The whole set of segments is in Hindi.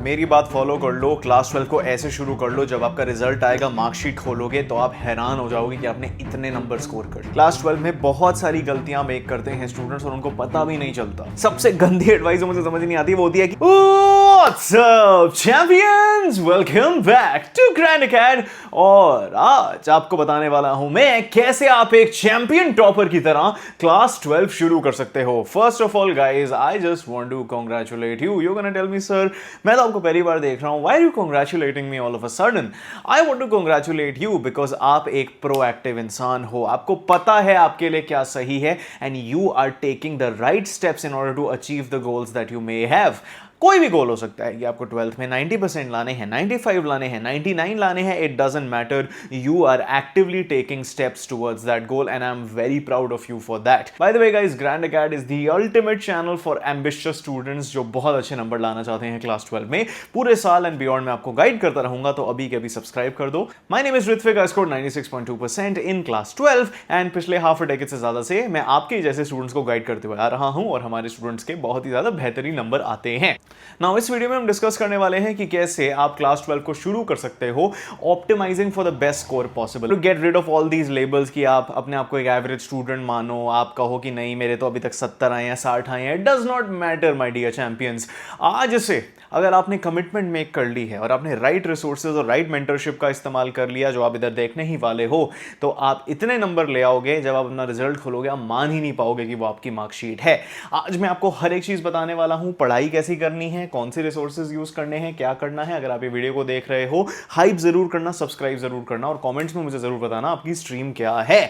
मेरी बात फॉलो कर लो, क्लास 12 को ऐसे शुरू कर लो, जब आपका रिजल्ट आएगा, मार्कशीट खोलोगे तो आप हैरान हो जाओगे कि आपने इतने नंबर स्कोर कर। क्लास 12 में बहुत सारी गलतियां मेक करते हैं स्टूडेंट्स और उनको पता भी नहीं चलता। सबसे गंदी एडवाइस मुझे समझ नहीं आती वो होती है कि what's up champions, welcome back to Grand Acad. और आज आपको बताने वाला हूं मैं कैसे आप एक चैंपियन टॉपर की तरह क्लास 12 शुरू कर सकते हो। First of all guys, I just want to congratulate you. You gonna tell me sir, मैं तो आपको पहली बार देख रहा हूं, why are you congratulating me all of a sudden? I want to congratulate you because आप एक प्रोएक्टिव इंसान हो, आपको पता है आपके लिए क्या सही है and you are taking the right steps in order to achieve the goals that you may have. कोई भी गोल हो सकता है कि आपको 12th में 90% लाने हैं, 95 लाने हैं, 99 लाने हैं, it doesn't matter. You are actively taking steps towards that goal and I am very proud of you for that. By the way guys, Grand Acad is the ultimate channel for ambitious students जो बहुत अच्छे नंबर लाना चाहते हैं क्लास 12 में। पूरे साल एंड बियॉन्ड में आपको गाइड करता रहूंगा, तो अभी के अभी सब्सक्राइब कर दो। My name is Ritvik, I scored 96.2% in class 12 and पिछले हाफ अ डेकेड से ज्यादा से मैं आपके जैसे स्टूडेंट्स को गाइड करते हुए आ रहा हूं और हमारे स्टूडेंट्स के बहुत ही ज्यादा बेहतरीन नंबर आते हैं। नाउ इस वीडियो में हम डिस्कस करने वाले हैं कि कैसे आप क्लास 12 को शुरू कर सकते हो optimizing for the best score possible, to get rid of all these labels कि आप अपने आप को एक एवरेज स्टूडेंट मानो, आप कहो कि नहीं मेरे तो अभी तक 70 आए हैं, 60 आए हैं। It does not matter my dear champions. आज से अगर आपने कमिटमेंट मेक कर ली है और आपने राइट रिसोर्सेज और राइट मेंटरशिप का इस्तेमाल कर लिया, जो आप इधर देखने ही वाले हो, तो आप इतने नंबर ले आओगे, जब आप अपना रिजल्ट खोलोगे आप मान ही नहीं पाओगे कि वो आपकी मार्कशीट है। आज मैं आपको हर एक चीज बताने वाला हूं, पढ़ाई कैसी करनी है, कौन से रिसोर्सेज यूज करने हैं, क्या करना है। अगर आप ये वीडियो को देख रहे हो, हाइप जरूर करना, सब्सक्राइब जरूर करना और कमेंट्स में मुझे जरूर बताना आपकी स्ट्रीम क्या है।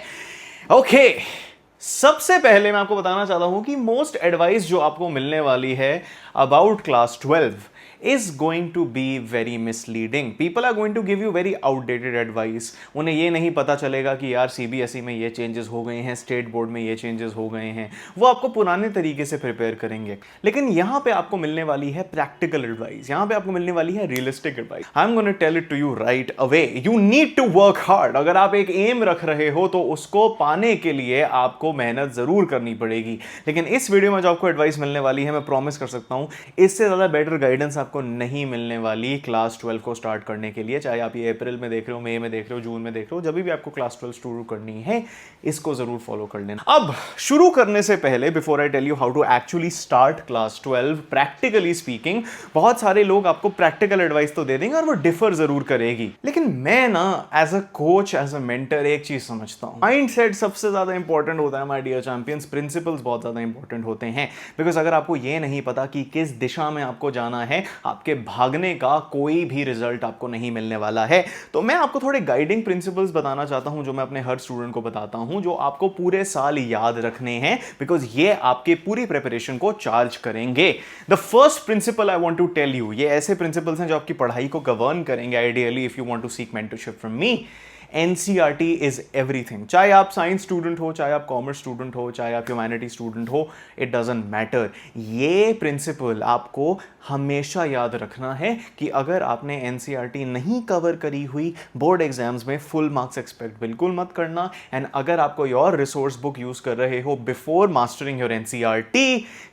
ओके, सबसे पहले मैं आपको बताना चाहता हूं कि मोस्ट एडवाइस जो आपको मिलने वाली है about class 12 is going to be very misleading. People are going to give you very outdated advice. उन्हें ये नहीं पता चलेगा कि यार सीबीएसई में ये चेंजेस हो गए हैं, स्टेट बोर्ड में ये चेंजेस हो गए हैं। वो आपको पुराने तरीके से प्रिपेयर करेंगे, लेकिन यहाँ पे आपको मिलने वाली है प्रैक्टिकल एडवाइस, यहाँ पे आपको मिलने वाली है realistic advice. I am gonna tell it to you right away. You need to work hard. अगर आप एक एम रख रहे हो तो उसको पाने के लिए आपको मेहनत जरूर करनी पड़ेगी, लेकिन इस वीडियो में जो आपको एडवाइस मिलने वाली है, मैं प्रॉमिस कर सकता हूँ इससे ज्यादा बेटर गाइडेंस आपको नहीं मिलने वाली क्लास 12 को स्टार्ट करने के लिए। चाहे आप ये अप्रैल में देख रहे हो, मई में देख रहे हो, जून में देख रहे हो, जब भी आपको क्लास 12 शुरू करनी है, इसको जरूर फॉलो कर लेना। अब शुरू करने से पहले, before I tell you how to actually start class 12 practically speaking, बहुत सारे लोग आपको प्रैक्टिकल एडवाइस तो दे देंगे और वो डिफर जरूर करेगी, लेकिन मैं ना as a coach, as a mentor एक चीज समझता हूं, माइंडसेट सबसे ज्यादा इंपॉर्टेंट होता है माय डियर चैंपियंस। प्रिंसिपल्स बहुत ज्यादा इंपॉर्टेंट होते हैं, बिकॉज अगर आपको ये नहीं पता कि किस दिशा में आपको जाना है, आपके भागने का कोई भी रिजल्ट आपको नहीं मिलने वाला है। तो मैं आपको थोड़े गाइडिंग प्रिंसिपल्स बताना चाहता हूं, जो मैं अपने हर स्टूडेंट को बताता हूं, जो आपको पूरे साल याद रखने हैं, बिकॉज ये आपके पूरी प्रिपरेशन को चार्ज करेंगे। The first principle I want to tell you, ये ऐसे प्रिंसिपल्स हैं जो आपकी पढ़ाई को गवर्न करेंगे ideally if you want to seek mentorship from me. NCERT is everything. चाहे आप साइंस स्टूडेंट हो, चाहे आप कॉमर्स स्टूडेंट हो, चाहे आप ह्यूमैनिटी स्टूडेंट हो, इट डजंट मैटर। ये प्रिंसिपल आपको हमेशा याद रखना है कि अगर आपने NCERT नहीं कवर करी हुई, बोर्ड एग्जाम्स में फुल मार्क्स एक्सपेक्ट बिल्कुल मत करना। एंड अगर आप कोई और रिसोर्स बुक यूज कर रहे हो before mastering your NCERT,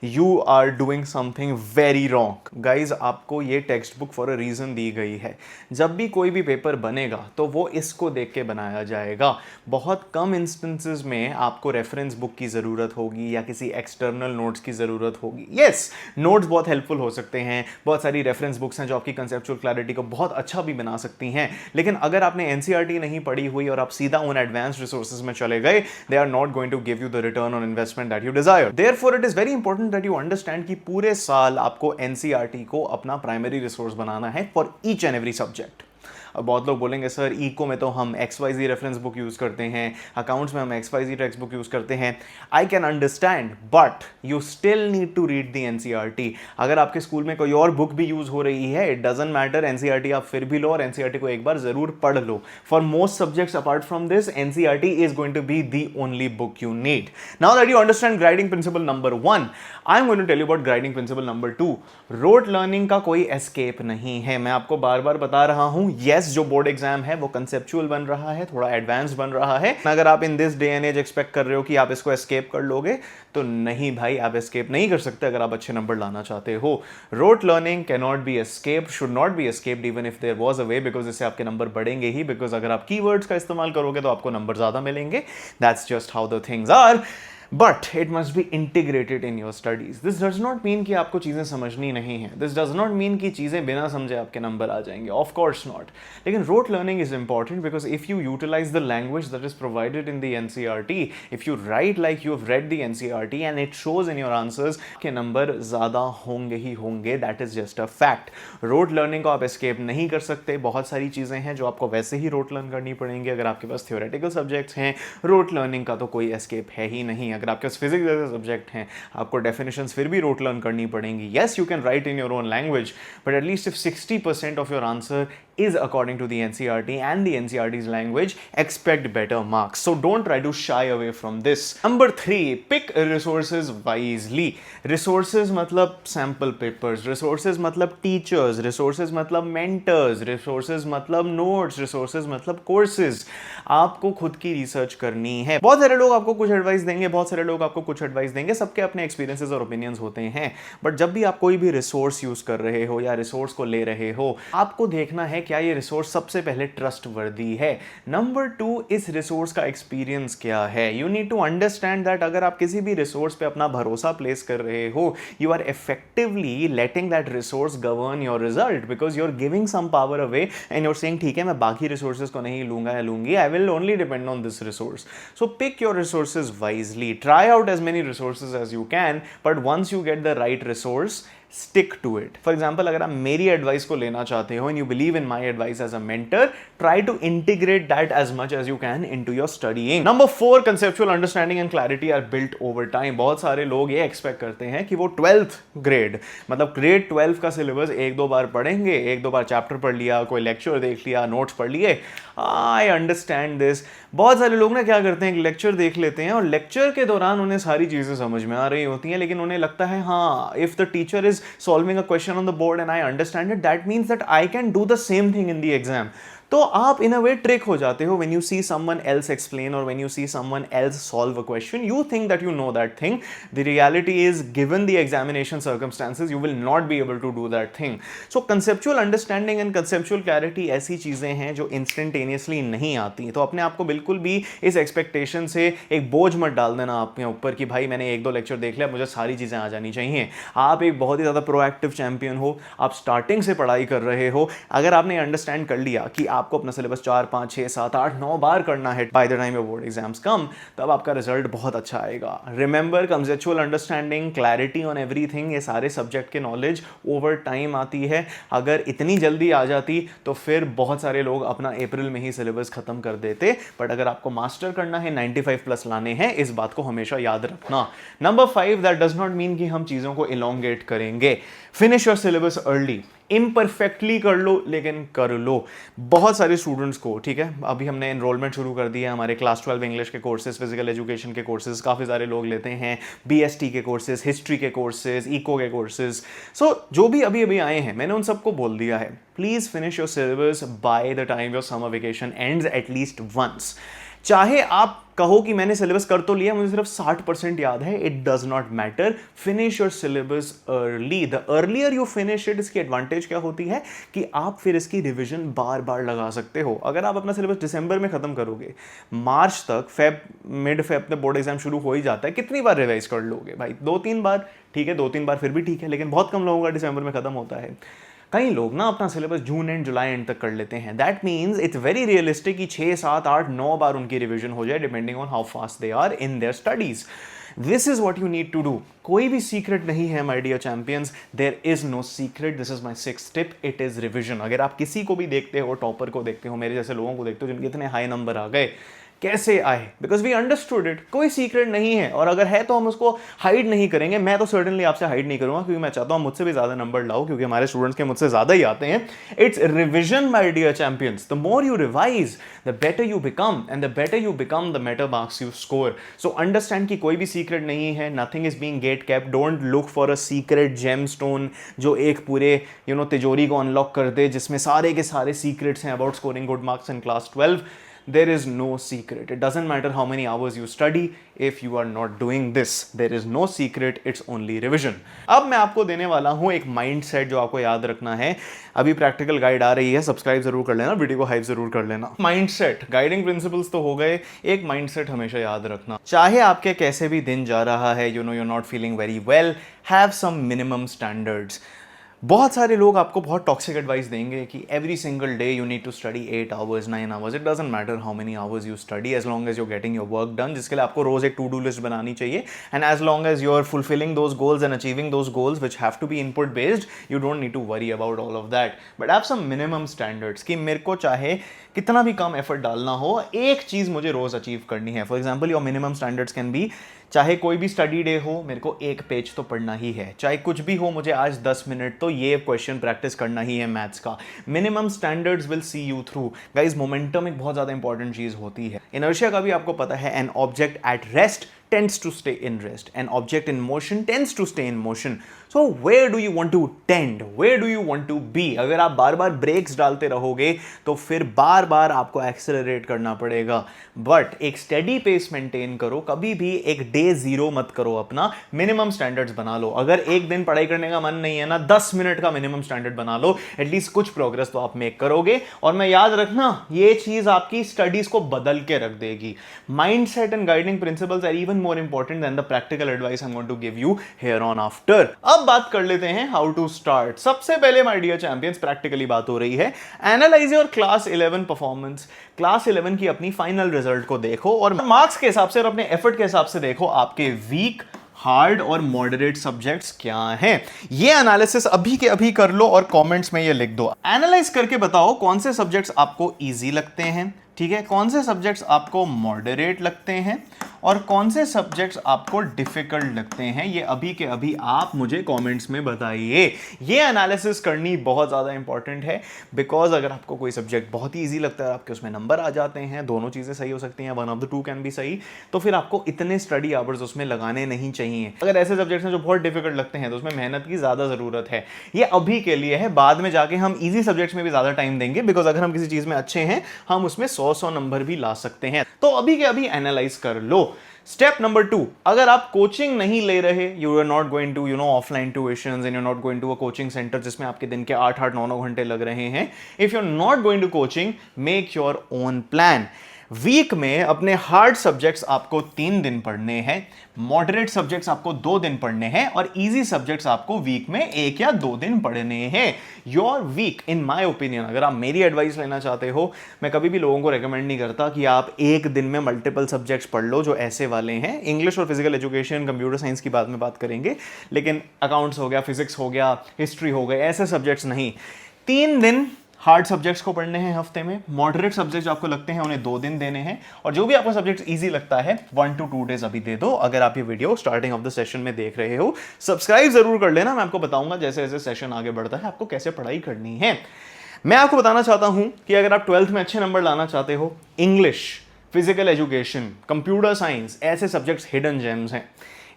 you are doing something very wrong. Guys, आपको ये text book for a reason दी गई है। जब भी कोई भी पेपर बनेगा तो वो इसको देख के बनाया जाएगा। बहुत कम इंस्टेंसेस में आपको रेफरेंस बुक की जरूरत होगी या किसी एक्सटर्नल नोट्स की जरूरत होगी। यस, नोट्स बहुत हेल्पफुल हो सकते हैं, बहुत सारी रेफरेंस बुक्स हैं जो आपकी कंसेप्चुअल क्लैरिटी को बहुत अच्छा भी बना सकती हैं, लेकिन अगर आपने NCERT नहीं पढ़ी हुई और आप सीधा उन एडवांस्ड रिसोर्सेज में चले गए, they are not going to give you the return on investment that you desire. Therefore it is very important that you understand कि पूरे साल आपको NCERT को अपना प्राइमरी रिसोर्स बनाना है for each and every subject. अब बहुत लोग बोलेंगे सर इको में तो हम XYZ रेफरेंस बुक यूज़ करते हैं, अकाउंट्स में हम XYZ टेक्स्ट बुक यूज़ करते हैं। I can understand, but you still need to read the NCERT। अगर आपके स्कूल में कोई और बुक भी यूज़ हो रही है, इट डजंट मैटर, NCERT आप फिर भी लो और NCERT को एक बार ज़रूर पढ़ लो। For most subjects apart from this, NCERT is going to be the only book you need. Now that you understand guiding principle number 1, I am going to tell you about guiding principle number 2। Rote learning का कोई एस्केप नहीं है, मैं आपको बार बार बता रहा हूं, येस, जो बोर्ड एग्जाम है वो कंसेप्चुअल बन रहा है, थोड़ा एडवांस बन रहा है। अगर आप in this day and age expect कर रहे हो कि आप इसको एस्केप कर लोगे, तो नहीं भाई, आप एस्केप नहीं कर सकते अगर आप अच्छे नंबर लाना चाहते हो। Rote learning can not be escape, should not be escaped even if there was a way, because इससे आपके नंबर बढ़ेंगे ही, बिकॉज अगर आप कीवर्ड्स का इस्तेमाल करोगे तो आपको नंबर ज्यादा मिलेंगे। That's just how the things are, but it must be integrated in your studies. This does not mean कि आपको चीजें समझनी नहीं है, दिस डज नॉट मीन कि चीजें बिना समझे आपके नंबर आ जाएंगे, ऑफ कोर्स नॉट। लेकिन rote learning is important because if you utilize the language that is provided in the NCERT, if you write like you have read the NCERT and it shows in your answers, के नंबर ज्यादा होंगे ही होंगे, that is just a fact. Rote learning को आप एस्केप नहीं कर सकते, बहुत सारी चीजें हैं जो आपको वैसे ही रोट लर्न करनी पड़ेंगी। अगर आपके पास थ्योरेटिकल सब्जेक्ट्स हैं, रोट लर्निंग का तो कोई एस्केप है ही नहीं। अगर आपके पास फिजिक्स सब्जेक्ट हैं, आपको डेफिनेशंस फिर भी रोट लर्न करनी पड़ेंगी। Yes, you can write in your own language, but at least if 60% of your answer is according to the NCERT and the NCERT's language, expect better marks. So don't try to shy away from this. Number 3, pick resources wisely. Resources मतलब sample papers, resources मतलब teachers, resources मतलब mentors, resources मतलब notes, resources मतलब courses. आपको खुद की रिसर्च करनी है। बहुत सारे लोग आपको कुछ एडवाइस देंगे, बहुत सारे लोग आपको कुछ एडवाइस देंगे, सबके अपने एक्सपीरियंसेस और ओपिनियंस होते हैं। बट जब भी आप कोई भी रिसोर्स यूज कर रहे हो या रिसोर्स को ले रहे हो, आपको देखना है क्या ये रिसोर्स सबसे पहले ट्रस्टवर्दी है। नंबर 2, इस रिसोर्स का एक्सपीरियंस क्या है। You need to understand that अगर आप किसी भी रिसोर्स पे अपना भरोसा प्लेस कर रहे हो, you are effectively letting that resource govern your result, because you are giving some power away and you are saying ठीक है, मैं बाकी रिसोर्सेज को नहीं लूंगा या लूंगी, I will only depend on this resource. So pick your resources wisely, try out as many resources as you can, but once you get the right resource, stick to it. For example, अगर आप मेरी एडवाइस को लेना चाहते हो and you believe in my advice as a mentor, try to integrate that as much as you can into your studying. Number 4, conceptual understanding and clarity are built over time. बहुत सारे लोग ये एक्सपेक्ट करते हैं कि वो 12th ग्रेड मतलब ग्रेड 12 का सिलेबस एक दो बार पढ़ेंगे, एक दो बार चैप्टर पढ़ लिया, कोई लेक्चर देख लिया, नोट्स पढ़ लिए। I understand this. बहुत सारे लोग ना क्या करते हैं, लेक्चर देख लेते हैं और लेक्चर के दौरान उन्हें सारी चीजें समझ में आ रही होती हैं, लेकिन उन्हें लगता है हाँ, if the teacher is solving a question on the board and I understand it, that means that I can do the same thing in the exam. तो आप इन अ वे ट्रिक हो जाते हो when you see someone else explain or when you see someone else solve a question, you think that you know that thing. The reality is, given the examination circumstances, you will not be able to do that thing. So conceptual understanding and conceptual clarity ऐसी चीजें हैं जो instantaneously नहीं आती। तो अपने आप को बिल्कुल भी इस एक्सपेक्टेशन से एक बोझ मत डाल देना आपके ऊपर कि भाई मैंने एक दो लेक्चर देख लिया, मुझे सारी चीजें आ जानी चाहिए। आप एक बहुत ही ज्यादा प्रोएक्टिव चैंपियन हो, आप स्टार्टिंग से पढ़ाई कर रहे हो। अगर आपने अंडरस्टैंड कर लिया कि आपको अपना सिलेबस 4, 5, 6, 7, 8, 9 बार करना है by the time your board exams come, तब आपका रिजल्ट बहुत अच्छा आएगा। Remember, conceptual understanding, clarity on everything, ये सारे सब्जेक्ट के नॉलेज ओवर टाइम आती है। अगर इतनी जल्दी आ जाती तो फिर बहुत सारे लोग अपना अप्रैल में ही सिलेबस खत्म कर देते। बट अगर आपको मास्टर करना है, 95 प्लस लाने हैं, इस बात को हमेशा याद रखना। Number 5, that does not mean कि हम चीजों को इलोंगेट करेंगे। Finish your syllabus early, imperfectly कर लो लेकिन कर लो। बहुत सारे स्टूडेंट्स को, ठीक है, अभी हमने एनरोलमेंट शुरू कर दिया है हमारे क्लास 12 इंग्लिश के कोर्सेज, फिजिकल एजुकेशन के कोर्सेज, काफ़ी सारे लोग लेते हैं, बीएसटी के कोर्सेज, हिस्ट्री के कोर्सेज, इको के कोर्सेज। सो जो भी अभी अभी आए हैं, मैंने उन सबको बोल दिया है, please finish your syllabus by the time your summer vacation ends at least once. चाहे आप कहो कि मैंने सिलेबस कर तो लिया, मुझे सिर्फ 60% याद है, it does not matter. Finish your syllabus early. The earlier you finish it, इसकी एडवांटेज क्या होती है कि आप फिर इसकी रिवीजन बार बार लगा सकते हो। अगर आप अपना सिलेबस दिसंबर में खत्म करोगे, मार्च तक, मिड फेब में बोर्ड एग्जाम शुरू हो ही जाता है, कितनी बार रिवाइज कर लोगे भाई? 2-3 बार, ठीक है, 2-3 बार फिर भी ठीक है, लेकिन बहुत कम लोगों का दिसंबर में खत्म होता है। कई लोग ना अपना syllabus June and July and तक कर लेते हैं। That means it's very realistic कि 6, 7, 8, 9 बार उनकी रिवीजन हो जाए, depending on how fast they are in their studies. This is what you need to do. कोई भी सीक्रेट नहीं है my dear champions, there is no secret. This is my 6th tip, it is revision. अगर आप किसी को भी देखते हो, टॉपर को देखते हो, मेरे जैसे लोगों को देखते हो जिनके इतने हाई नंबर आ गए, कैसे आए? बिकॉज वी अंडरस्टूड इट, कोई सीक्रेट नहीं है, और अगर है तो हम उसको हाइड नहीं करेंगे। मैं तो सर्टेनली आपसे हाइड नहीं करूंगा, क्योंकि मैं चाहता हूं मुझसे भी ज्यादा नंबर लाओ, क्योंकि हमारे स्टूडेंट्स के मुझसे ज्यादा ही आते हैं। It's revision my dear champions, the more you revise the better you become, and the better you become the better marks you score. So understand कि कोई भी सीक्रेट नहीं है, nothing is being get kept. Don't look for a secret gem stone जो एक पूरे तिजोरी को अनलॉक कर दे, जिसमें सारे के सारे सीक्रेट्स हैं about scoring good marks in class 12। There is no secret. It doesn't matter how many hours you study if you are not doing this. There is no secret. It's only revision. अब मैं आपको देने वाला हूं एक माइंडसेट जो आपको याद रखना है। अभी प्रैक्टिकल गाइड आ रही है, सब्सक्राइब जरूर कर लेना, वीडियो को हाइप जरूर कर लेना। माइंडसेट, गाइडिंग प्रिंसिपल्स तो हो गए, एक माइंडसेट हमेशा याद रखना। चाहे आपके कैसे भी दिन जा रहा है, you know you're not feeling very well, have some minimum standards. बहुत सारे लोग आपको बहुत टॉक्सिक एडवाइस देंगे कि every single day you need to study 8 hours 9 hours. It doesn't matter how many hours you study, as long as you getting your work done, जिसके लिए आपको रोज एक टू डू लिस्ट बनानी चाहिए। And as long as you are fulfilling those goals and achieving those goals which have to be input based, you don't need to worry about all of that, but have some minimum standards कि मेरे को चाहे कितना भी कम एफर्ट डालना हो, एक चीज मुझे रोज अचीव करनी है। For example your minimum standards can be, चाहे कोई भी स्टडी डे हो, मेरे को एक पेज तो पढ़ना ही है। चाहे कुछ भी हो, मुझे आज 10 मिनट तो ये क्वेश्चन प्रैक्टिस करना ही है मैथ्स का। Minimum standards will see you through. Guys, momentum एक बहुत ज्यादा इंपॉर्टेंट चीज होती है। इनर्शिया का भी आपको पता है, an object at rest tends to stay in rest, an object in motion tends to stay in motion. So where do you want to tend, where do you want to be? अगर आप बार बार ब्रेक्स डालते रहोगे तो फिर बार बार आपको एक्सेलरेट करना पड़ेगा। बट एक स्टेडी पेस मेंटेन करो, कभी भी एक डे जीरो मत करो, अपना मिनिमम स्टैंडर्ड्स बना लो। अगर एक दिन पढ़ाई करने का मन नहीं है ना, 10 मिनट का मिनिमम स्टैंडर्ड बना लो, एटलीस्ट कुछ प्रोग्रेस तो आप मेक करोगे। और मैं याद रखना, ये चीज आपकी स्टडीज को बदल के रख देगी। Mindset and guiding principles are even more important than the practical advice I'm going to give you here on after. अब बात कर लेते हैं how to start. सबसे पहले my dear champions, प्रैक्टिकली बात हो रही है, analyze your class 11 performance. Class 11 की अपनी फाइनल रिजल्ट को देखो और मार्क्स के हिसाब से और अपने एफर्ट के हिसाब से देखो आपके वीक, हार्ड और मॉडरेट सब्जेक्ट्स क्या हैं। ये एनालिसिस अभी के अभी कर लो और कमेंट्स में ये लिख दो। एनालाइज करके बताओ कौन से सब्जेक्ट्स आपको इजी लगते हैं, ठीक है, कौन से सब्जेक्ट्स आपको मॉडरेट लगते हैं और कौन से सब्जेक्ट्स आपको डिफिकल्ट लगते हैं। ये अभी के अभी आप मुझे कमेंट्स में बताइए। ये एनालिसिस करनी बहुत ज़्यादा इंपॉर्टेंट है, बिकॉज अगर आपको कोई सब्जेक्ट बहुत ही ईजी लगता है, आपके उसमें नंबर आ जाते हैं, दोनों चीज़ें सही हो सकती हैं, one of the two can be सही, तो फिर आपको इतने स्टडी आवर्स उसमें लगाने नहीं चाहिए। अगर ऐसे सब्जेक्ट्स हैं जो बहुत डिफिकल्ट लगते हैं तो उसमें मेहनत की ज़्यादा ज़रूरत है। ये अभी के लिए है, बाद में जाके हम ईजी सब्जेक्ट्स में भी ज़्यादा टाइम देंगे, बिकॉज अगर हम किसी चीज़ में अच्छे हैं हम उसमें 100 नंबर भी ला सकते हैं। तो अभी के अभी एनालाइज कर लो। स्टेप नंबर 2, अगर आप कोचिंग नहीं ले रहे, you are not going to offline tuitions and you are not going to a coaching centre जिसमें आपके दिन के 8-8 9-9 घंटे लग रहे हैं, if you are not going to coaching, make your own plan. Week में अपने हार्ड सब्जेक्ट्स आपको 3 दिन पढ़ने हैं, मॉडरेट सब्जेक्ट्स आपको 2 दिन पढ़ने हैं और इजी सब्जेक्ट्स आपको वीक में 1 या 2 दिन पढ़ने हैं। Your week, in my opinion, अगर आप मेरी एडवाइस लेना चाहते हो, मैं कभी भी लोगों को रेकमेंड नहीं करता कि आप एक दिन में मल्टीपल सब्जेक्ट्स पढ़ लो जो ऐसे वाले हैं। इंग्लिश और फिजिकल एजुकेशन, कंप्यूटर साइंस की बाद में बात करेंगे, लेकिन अकाउंट्स हो गया, फिजिक्स हो गया, हिस्ट्री हो गए, ऐसे सब्जेक्ट्स नहीं। 3 दिन हार्ड सब्जेक्ट्स को पढ़ने हैं हफ्ते में, मॉडरेट सब्जेक्ट्स जो आपको लगते हैं उन्हें 2 दिन देने हैं, और जो भी आपको सब्जेक्ट इजी लगता है 1 to 2 डेज अभी दे दो। अगर आप ये video starting of the session में देख रहे हो, सब्सक्राइब जरूर कर लेना, मैं आपको बताऊंगा जैसे जैसे सेशन आगे बढ़ता है आपको कैसे पढ़ाई करनी है। मैं आपको बताना चाहता हूं कि अगर आप 12th में अच्छे नंबर लाना चाहते हो, English, physical education, computer science, ऐसे सब्जेक्ट्स हिडन जेम्स हैं।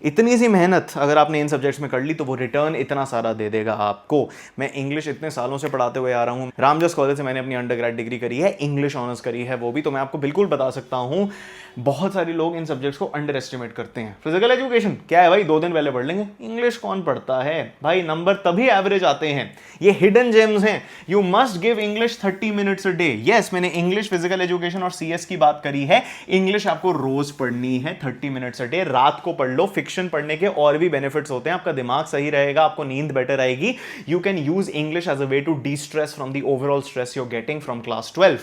इतनी सी मेहनत अगर आपने इन सब्जेक्ट्स में कर ली तो वो रिटर्न इतना सारा दे देगा आपको। मैं इंग्लिश इतने सालों से पढ़ाते हुए आ रहा हूँ, रामजस कॉलेज से मैंने अपनी अंडरग्रेड डिग्री करी है, इंग्लिश ऑनर्स करी है वो भी, तो मैं आपको बिल्कुल बता सकता हूँ बहुत सारे लोग इन सब्जेक्ट्स को अंडर एस्टिमेट करते हैं। फिजिकल एजुकेशन क्या है भाई, 2 दिन पहले पढ़ लेंगे। इंग्लिश कौन पढ़ता है भाई, नंबर तभी एवरेज आते हैं, ये हिडन जेम्स हैं। You must give English 30 minutes a day. Yes, मैंने इंग्लिश, फिजिकल एजुकेशन और CS की बात करी है। इंग्लिश आपको रोज पढ़नी है 30 मिनट्स अ डे। रात को पढ़ लो, फिक्शन फिक्शन पढ़ने के और भी बेनिफिट्स होते हैं, आपका दिमाग सही रहेगा, आपको नींद बेटर आएगी. You can use English as a way to destress from the overall stress you are getting from class 12.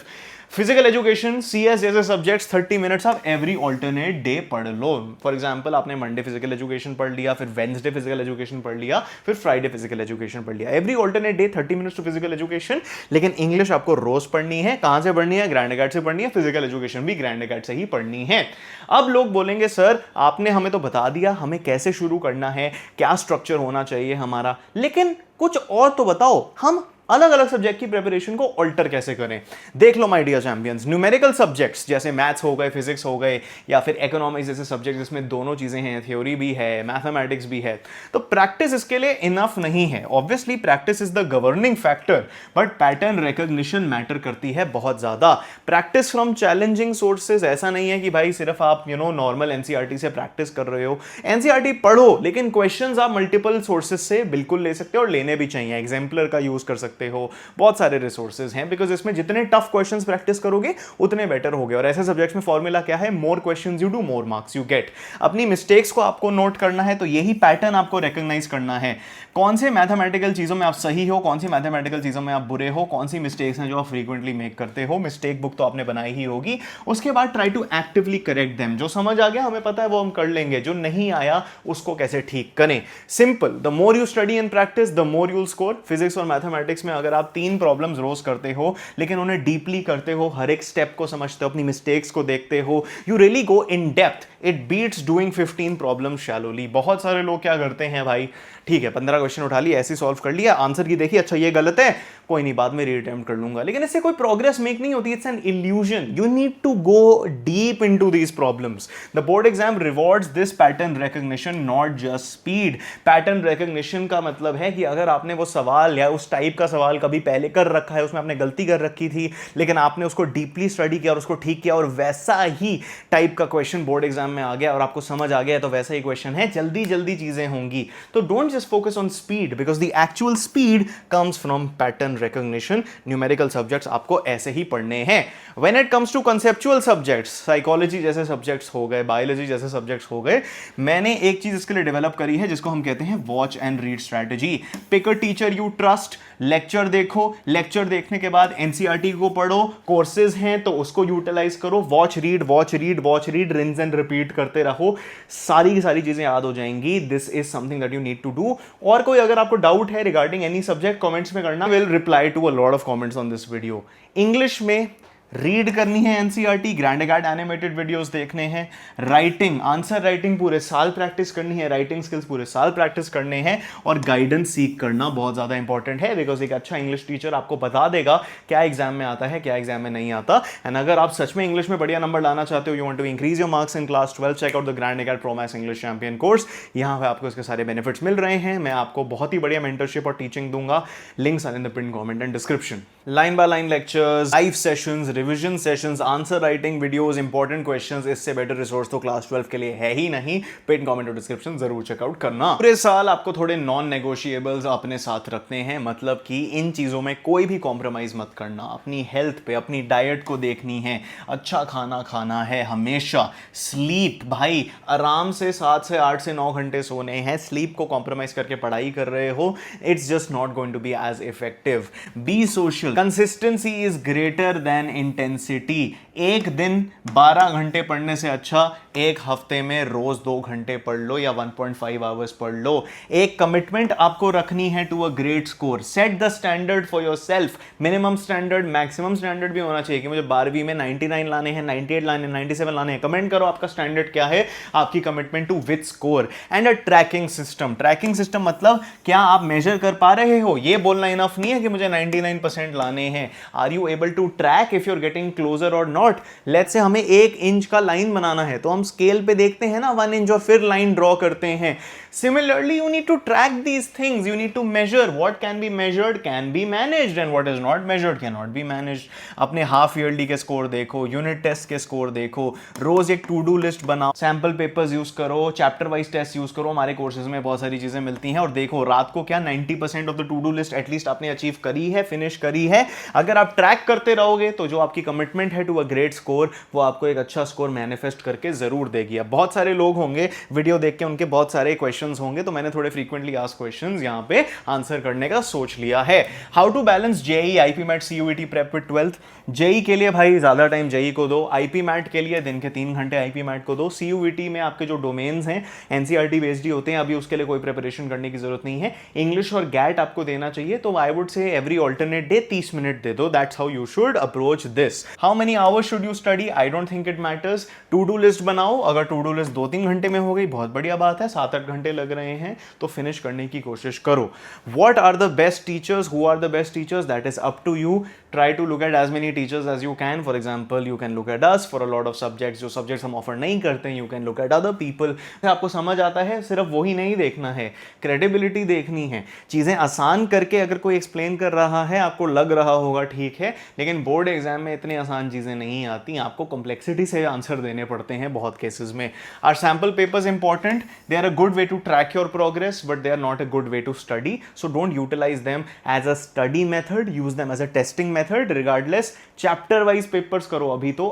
Physical education, CS जैसे सब्जेक्ट्स 30 मिनट्स आप एवरी ऑल्टरनेट डे पढ़ लो. फॉर एग्जांपल आपने मंडे फिजिकल एजुकेशन पढ़ लिया, फिर वेडनेसडे फिजिकल एजुकेशन पढ़ लिया, फिर फ्राइडे फिजिकल एजुकेशन पढ़ लिया. Every alternate day 30 minutes to physical education. लेकिन इंग्लिश आपको रोज पढ़नी है. कहां से पढ़नी है? ग्रैंड अकेडमी से पढ़नी है. फिजिकल एजुकेशन भी ग्रैंड अकेडमी से ही पढ़नी है. अब लोग बोलेंगे सर आपने हमें तो बता दिया हमें कैसे शुरू करना है, क्या स्ट्रक्चर होना चाहिए हमारा, लेकिन कुछ और तो बताओ, हम अलग अलग सब्जेक्ट की प्रिपरेशन को ऑल्टर कैसे करें. देख लो my dear champions, numerical subjects जैसे मैथ्स हो गए, फिजिक्स हो गए, या फिर इकोनॉमिक्स जैसे सब्जेक्ट जिसमें दोनों चीजें हैं, थ्योरी भी है, मैथमेटिक्स भी है, तो प्रैक्टिस इसके लिए इनफ नहीं है. Obviously practice is the governing factor, but pattern recognition matter करती है बहुत ज्यादा. प्रैक्टिस फ्रॉम चैलेंजिंग सोर्सेज, ऐसा नहीं है कि भाई सिर्फ आप नॉर्मल एनसीईआरटी से प्रैक्टिस कर रहे हो. एनसीईआरटी पढ़ो, लेकिन क्वेश्चंस आप मल्टीपल सोर्सेज से बिल्कुल ले सकते हो और लेने भी चाहिए. एग्जाम्पलर का यूज कर सकते हो, बहुत सारे रिसोर्सेज हैं, बिकॉज इसमें जितने टफ क्वेश्चंस प्रैक्टिस करोगे उतने बेटर होगे. और ऐसे सब्जेक्ट्स में फॉर्मूला क्या है? More questions you do, more marks you get. अपनी मिस्टेक्स को आपको नोट करना है, तो यही पैटर्न आपको रिकॉग्नाइज करना है. कौन से मैथमेटिकल चीजों में आप सही हो, कौन सी मैथमेटिकल चीजों में आप बुरे हो, कौन सी मिस्टेक्स हैं जो आप फ्रीक्वेंटली मेक करते हो. मिस्टेक बुक तो आपने बनाई ही होगी. उसके बाद try to actively correct them. जो समझ आ गया हमें पता है वो हम कर लेंगे, जो नहीं आया उसको कैसे ठीक करें. Simple. The more you study and practice the more you will score. Physics और मैथमेटिक्स में अगर आप 3 प्रॉब्लम्स रोज करते हो, लेकिन उन्हें डीपली करते हो, हर एक स्टेप को समझते हो, अपनी मिस्टेक्स को देखते हो, you really go in depth, it beats doing 15 problems shallowly. बहुत सारे लोग क्या करते हैं भाई, ठीक है 15 क्वेश्चन उठा लिए, ऐसे सॉल्व कर लिया, आंसर की देखी, अच्छा ये गलत है, कोई नहीं बाद में रीअटेम्प्ट कर लूंगा. लेकिन इससे कोई प्रोग्रेस मेक नहीं होती. It's an illusion. You need to go deep into these problems. The board exam rewards this pattern recognition, not just speed. Pattern recognition का मतलब है कि अगर आपने वो सवाल या उस टाइप का सवाल कभी पहले कर रखा है, उसमें आपने गलती कर रखी थी, लेकिन आपने उसको डीपली स्टडी किया और उसको ठीक किया, और वैसा ही टाइप का क्वेश्चन बोर्ड एग्जाम में आ गया और आपको समझ आ गया, तो वैसा ही क्वेश्चन है, जल्दी जल्दी चीजें होंगी. तो don't just focus on speed, because the actual speed comes from pattern recognition. Numerical subjects आपको ऐसे ही पढ़ने हैं. When it comes to conceptual subjects, psychology जैसे सब्जेक्ट्स हो गए, बायोलॉजी जैसे सब्जेक्ट्स हो गए, मैंने एक चीज इसके लिए डेवलप करी है जिसको हम कहते हैं watch and read strategy. Pick a teacher you trust. Lecture देखो, लेक्चर देखने के बाद एनसीईआरटी को पढ़ो, कोर्सेज हैं तो उसको यूटिलाइज करो. Watch read, watch read, watch read, rinse and repeat करते रहो, सारी की सारी चीजें याद हो जाएंगी. This is something that you need to do. और कोई अगर आपको डाउट है रिगार्डिंग एनी सब्जेक्ट, कमेंट्स में करना. Will reply to a lot of comments on this video. English में रीड करनी है NCERT, grand academy animated videos देखने हैं. राइटिंग, आंसर राइटिंग पूरे साल प्रैक्टिस करनी है, राइटिंग स्किल्स पूरे साल प्रैक्टिस करने हैं. और गाइडेंस सीख करना बहुत ज्यादा इंपॉर्टेंट है, बिकॉज एक अच्छा इंग्लिश टीचर आपको बता देगा क्या एग्जाम में आता है, क्या एग्जाम में नहीं आता. एंड अगर आप सच में इंग्लिश में बढ़िया नंबर लाना चाहते हो, you want to increase your marks in class 12, check out the grand academy pro maths English champion course. यहाँ पे आपको इसके सारे बेनिफिट्स मिल रहे हैं. मैं आपको बहुत ही बढ़िया मेंटरशिप और टीचिंग दूंगा. Links are in the pin comment and description. Line by line lectures, live sessions, revision sessions, answer writing videos, important questions, इससे बेटर रिसोर्स तो क्लास 12 के लिए है ही नहीं. पिन कमेंट और डिस्क्रिप्शन जरूर चेकआउट करना. पूरे साल आपको थोड़े नॉन नेगोशिएबल्स अपने साथ रखने हैं, मतलब कि इन चीजों में कोई भी कॉम्प्रोमाइज मत करना. अपनी हेल्थ पे, अपनी डाइट को देखनी है, अच्छा खाना खाना है हमेशा. स्लीप, भाई आराम से 7 से 8 से 9 घंटे सोने हैं. स्लीप को कॉम्प्रोमाइज करके पढ़ाई कर रहे हो, it's just not going to be as effective. Be social. Consistency is greater than intensity. एक दिन 12 घंटे पढ़ने से अच्छा एक हफ्ते में रोज 2 घंटे पढ़ लो या 1.5 आवर्स पढ़ लो. एक कमिटमेंट आपको रखनी है to a great score. Set the standard for yourself. Minimum standard, maximum standard भी होना चाहिए कि मुझे 12वीं में 99 लाने हैं, 98 लाने हैं, 97 लाने हैं. कमेंट करो आपका स्टैंडर्ड क्या है, आपकी commitment to with score. And a tracking system. Tracking system मतलब क्या आप मेजर कर पा रहे हो. ये बोलना इनफ नहीं है कि मुझे 99% लाने हैं. Are you able to track if you are getting closer और नॉट. लेट्स से हमें 1 इंच का लाइन बनाना है, तो हम स्केल पे देखते हैं ना 1 इंच और फिर लाइन ड्रॉ करते हैं. Similarly, you need to track these things. You need to measure what can be measured, can be managed, and what is not measured cannot be managed. अपने हाफ ईयरली के स्कोर देखो, यूनिट टेस्ट के स्कोर देखो, रोज एक टू डू लिस्ट बनाओ, सैंपल पेपर्स यूज करो, चैप्टर वाइज टेस्ट यूज करो. हमारे कोर्सेज में बहुत सारी चीजें मिलती हैं. और देखो रात को क्या 90% of the two do list at least आपने अचीव करी है, फिनिश करी है. अगर आप ट्रैक करते रहोगे तो जो आपकी कमिटमेंट है टू अ ग्रेट स्कोर, वो आपको एक अच्छा स्कोर मैनिफेस्ट करके जरूर देगी. अब बहुत सारे लोग होंगे वीडियो देख के, उनके बहुत सारे क्वेश्चंस होंगे, तो मैंने थोड़े फ्रीक्वेंटली आस्क्ड क्वेश्चंस यहां पे आंसर करने का सोच लिया है. How to balance JEE, IPMAT, CUET prep with 12th. JEE के लिए भाई ज्यादा टाइम जेई को दो, आईपी मैट के लिए दिन के 3 घंटे आईपी मैट को दो. सीयूईटी में आपके जो डोमेन्स हैं एनसीईआरटी बेस्ड ही होते हैं, अभी उसके लिए कोई प्रिपरेशन करने की जरूरत नहीं है. इंग्लिश और गैट आपको देना चाहिए, तो I would say every alternate day 30 minute दे दो. That's how you should approach this. How many hours should you study, I don't think it matters. To do list बनाओ, अगर टू डू लिस्ट 2-3 घंटे में हो गई बहुत बढ़िया बात है. 7-8 घंटे लग रहे हैं तो फिनिश करने की कोशिश करो. What are the best teachers, who are the best teachers, that is up to you. Try to look at as many teachers as you can. For example, you can look at us for a lot of subjects. जो subjects हम offer नहीं करते हैं, you can look at other people. आपको समझ आता है, सिर्फ वही नहीं देखना है, credibility देखनी है. चीज़ें आसान करके अगर कोई explain कर रहा है, आपको लग रहा होगा ठीक है, लेकिन बोर्ड एग्जाम में इतनी आसान चीज़ें नहीं आती. आपको complexity से आंसर देने पड़ते हैं बहुत केसेस में. Are sample papers important? They are a good way to track your progress, but they are not a good way to study. So don't utilize them as a study method. Use them as a testing method. Regardless, chapter wise papers करो.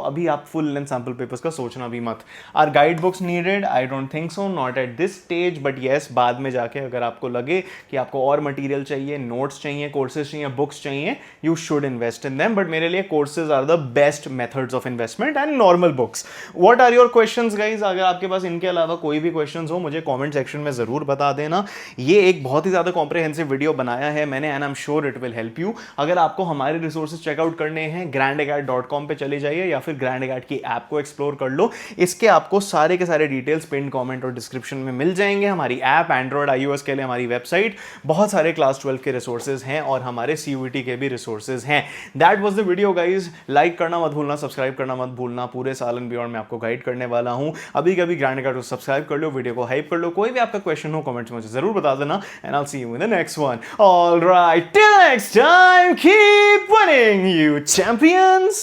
अभी आप full length sample papers का सोचना भी मत. Are guide books needed? I don't think so, not at this stage, but yes, बाद में जाके अगर आपको लगे कि आपको और मटेरियल चाहिए, नोट्स चाहिए, कोर्सेज चाहिए, बुक्स चाहिए, you should invest in them. But मेरे लिए courses are the best methods of investment and normal books. What are your questions, guys? अगर आपके पास इनके अलावा कोई भी क्वेश्चंस हो, मुझे कमेंट सेक्शन में जरूर बता देना. ये एक बहुत ही ज्यादा कॉम्प्रिहेंसिव वीडियो बनाया है मैंने, and I am sure it will help you. अगर आपको हमारे रिसोर्सेज चेकआउट करने हैं, grandacad.com पे चले जाइए या फिर grandacad की ऐप को एक्सप्लोर कर लो. इसके आपको सारे के सारे डिटेल्स पिन कमेंट और डिस्क्रिप्शन में मिल जाएंगे. हमारी ऐप एंड्रॉइड iOS के लिए हमारी वेबसाइट, बहुत सारे क्लास 12 के रिसोर्सेज हैं और हमारे सीयूईटी के भी रिसोर्सेज हैं. That was the video guys. Like करना मत भूलना, सब्सक्राइब करना मत भूलना. पूरे साल एंड बियॉन्ड में आपको गाइड करने वाला हूं. अभी कभी grandacad को सब्सक्राइब कर लो, वीडियो को हाइप कर लो. कोई भी आपका क्वेश्चन हो कमेंट्स में मुझे जरूर बता देना, and I will see you in the next one. Alright, till next time, keep winning, you champions!